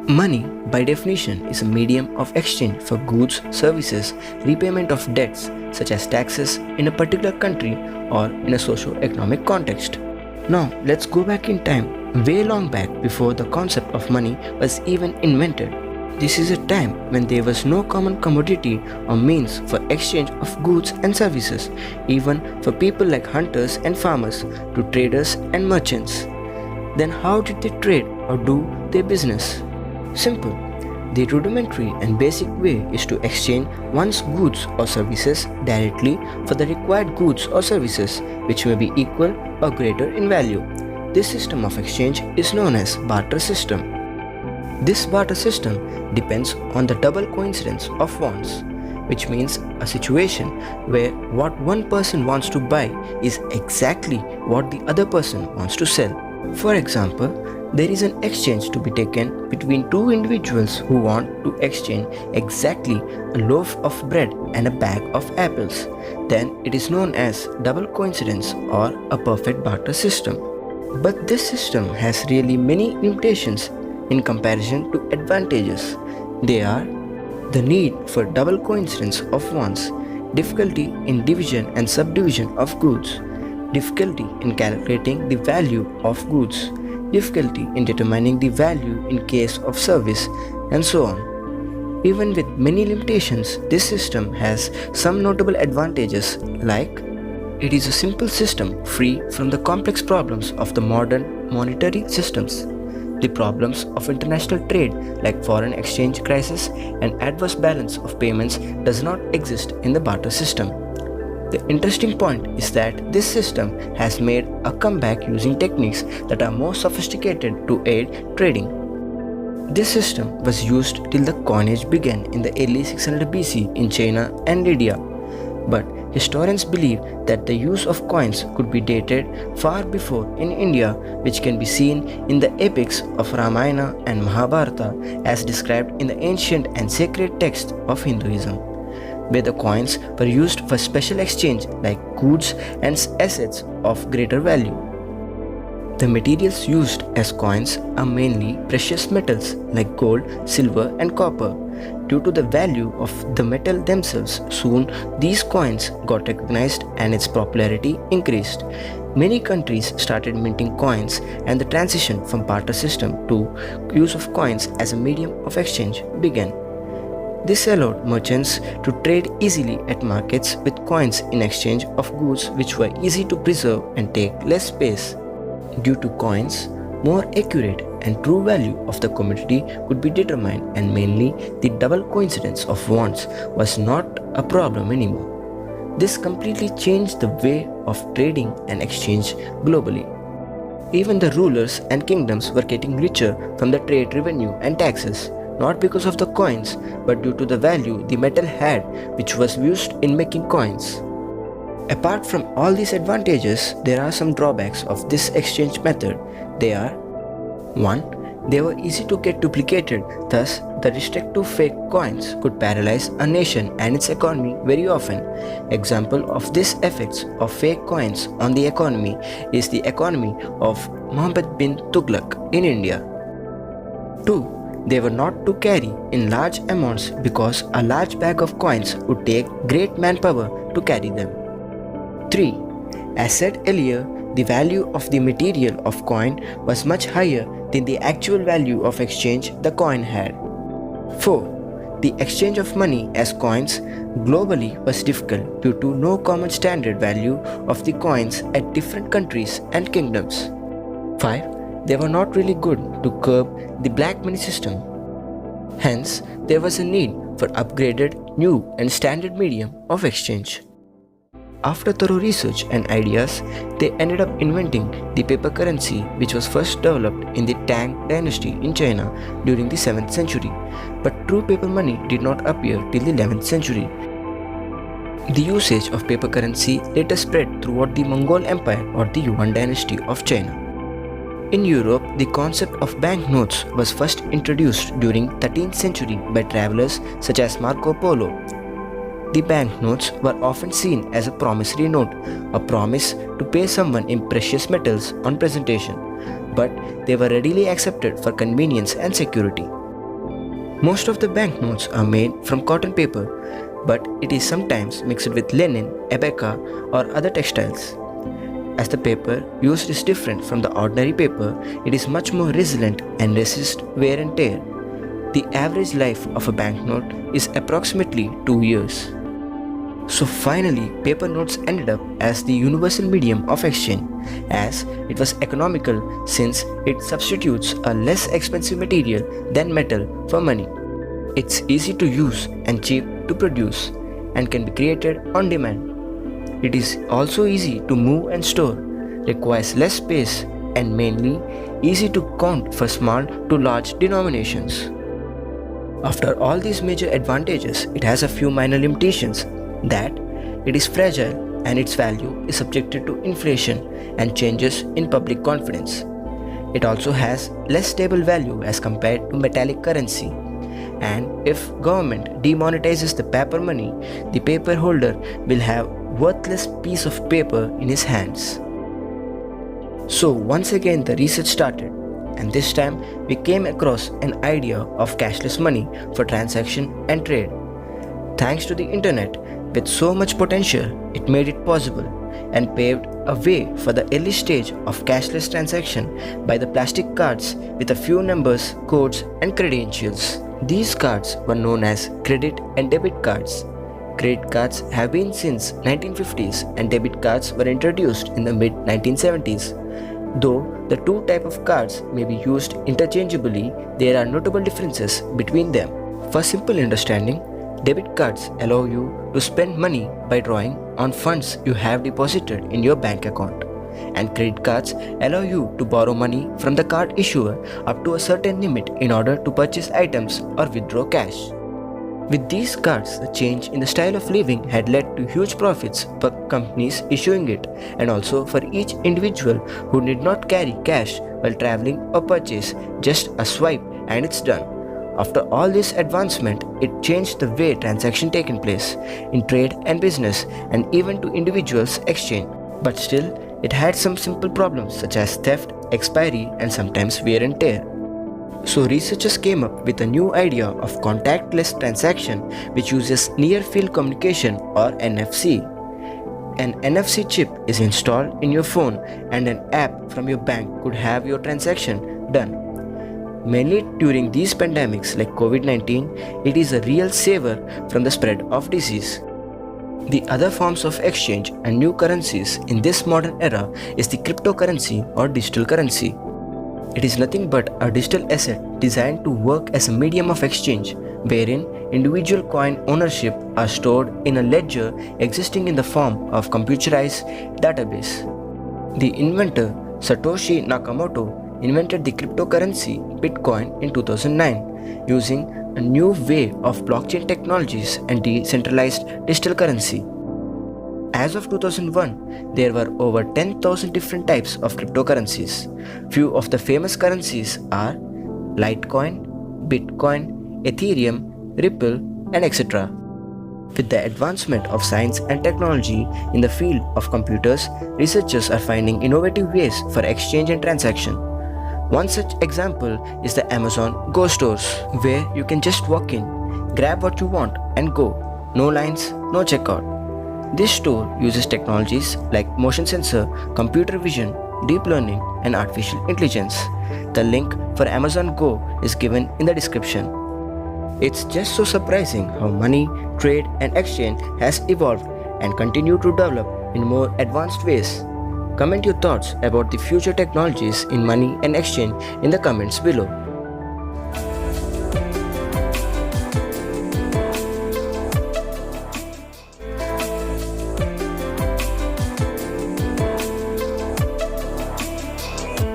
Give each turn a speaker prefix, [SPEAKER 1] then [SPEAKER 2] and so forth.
[SPEAKER 1] Money, by definition, is a medium of exchange for goods, services, repayment of debts such as taxes in a particular country or in a socio-economic context. Now, let's go back in time, way long back before the concept of money was even invented. This is a time when there was no common commodity or means for exchange of goods and services, even for people like hunters and farmers to traders and merchants. Then how did they trade or do their business? Simple. The rudimentary and basic way is to exchange one's goods or services directly for the required goods or services which may be equal or greater in value. This system of exchange is known as barter system. This barter system depends on the double coincidence of wants, which means a situation where what one person wants to buy is exactly what the other person wants to sell. For example, there is an exchange to be taken between two individuals who want to exchange exactly a loaf of bread and a bag of apples. Then it is known as double coincidence or a perfect barter system. But this system has really many limitations in comparison to advantages. They are the need for double coincidence of wants, difficulty in division and subdivision of goods, difficulty in calculating the value of goods, difficulty in determining the value in case of service, and so on. Even with many limitations, this system has some notable advantages like it is a simple system free from the complex problems of the modern monetary systems. The problems of international trade like foreign exchange crisis and adverse balance of payments does not exist in the barter system. The interesting point is that this system has made a comeback using techniques that are more sophisticated to aid trading. This system was used till the coinage began in the early 600 BC in China and Lydia, but historians believe that the use of coins could be dated far before in India, which can be seen in the epics of Ramayana and Mahabharata as described in the ancient and sacred texts of Hinduism, where the coins were used for special exchange like goods and assets of greater value. The materials used as coins are mainly precious metals like gold, silver, and copper. Due to the value of the metal themselves, soon these coins got recognized and its popularity increased. Many countries started minting coins, and the transition from barter system to use of coins as a medium of exchange began. This allowed merchants to trade easily at markets with coins in exchange of goods which were easy to preserve and take less space. Due to coins, more accurate and true value of the commodity could be determined, and mainly the double coincidence of wants was not a problem anymore. This completely changed the way of trading and exchange globally. Even the rulers and kingdoms were getting richer from the trade revenue and taxes, not because of the coins, but due to the value the metal had, which was used in making coins. Apart from all these advantages, there are some drawbacks of this exchange method. They are 1. They were easy to get duplicated, thus the restrict to fake coins could paralyze a nation and its economy very often. Example of this effects of fake coins on the economy is the economy of Muhammad bin Tughlaq in India. 2. They were not to carry in large amounts because a large bag of coins would take great manpower to carry them. 3. As said earlier, the value of the material of coin was much higher than the actual value of exchange the coin had. 4. The exchange of money as coins globally was difficult due to no common standard value of the coins at different countries and kingdoms. 5. They were not really good to curb the black money system. Hence, there was a need for upgraded, new and standard medium of exchange. After thorough research and ideas, they ended up inventing the paper currency, which was first developed in the Tang dynasty in China during the 7th century. But true paper money did not appear till the 11th century. The usage of paper currency later spread throughout the Mongol Empire or the Yuan dynasty of China. In Europe, the concept of banknotes was first introduced during 13th century by travelers such as Marco Polo. The banknotes were often seen as a promissory note, a promise to pay someone in precious metals on presentation, but they were readily accepted for convenience and security. Most of the banknotes are made from cotton paper, but it is sometimes mixed with linen, abaca, or other textiles. As the paper used is different from the ordinary paper, it is much more resilient and resists wear and tear. The average life of a banknote is approximately 2 years. So finally, paper notes ended up as the universal medium of exchange, as it was economical since it substitutes a less expensive material than metal for money. It's easy to use and cheap to produce and can be created on demand. It is also easy to move and store, requires less space, and mainly easy to count for small to large denominations. After all these major advantages, it has a few minor limitations, that it is fragile and its value is subjected to inflation and changes in public confidence. It also has less stable value as compared to metallic currency. And if government demonetizes the paper money, the paper holder will have worthless piece of paper in his hands. So once again the research started, and this time we came across an idea of cashless money for transaction and trade. Thanks to the internet, with so much potential, it made it possible and paved a way for the early stage of cashless transaction by the plastic cards with a few numbers, codes, and credentials. These cards were known as credit and debit cards. Credit cards have been since 1950s and debit cards were introduced in the mid 1970s. Though the two types of cards may be used interchangeably, there are notable differences between them. For simple understanding, debit cards allow you to spend money by drawing on funds you have deposited in your bank account, and credit cards allow you to borrow money from the card issuer up to a certain limit in order to purchase items or withdraw cash. With these cards, the change in the style of living had led to huge profits for companies issuing it, and also for each individual who did not carry cash while traveling or purchase, just a swipe and it's done. After all this advancement, it changed the way transactions taken place in trade and business, and even to individuals' exchange. But still, it had some simple problems such as theft, expiry, and sometimes wear and tear. So researchers came up with a new idea of contactless transaction, which uses near field communication or NFC. An NFC chip is installed in your phone, and an app from your bank could have your transaction done. Mainly during these pandemics like COVID-19, it is a real saver from the spread of disease. The other forms of exchange and new currencies in this modern era is the cryptocurrency or digital currency. It is nothing but a digital asset designed to work as a medium of exchange, wherein individual coin ownership are stored in a ledger existing in the form of computerized database. The inventor Satoshi Nakamoto invented the cryptocurrency Bitcoin in 2009 using a new way of blockchain technologies and decentralized digital currency. As of 2001, there were over 10,000 different types of cryptocurrencies. Few of the famous currencies are Litecoin, Bitcoin, Ethereum, Ripple, and etc. With the advancement of science and technology in the field of computers, researchers are finding innovative ways for exchange and transaction. One such example is the Amazon Go stores, where you can just walk in, grab what you want and go. No lines, no checkout. This store uses technologies like motion sensor, computer vision, deep learning, and artificial intelligence. The link for Amazon Go is given in the description. It's just so surprising how money, trade, and exchange has evolved and continue to develop in more advanced ways. Comment your thoughts about the future technologies in money and exchange in the comments below.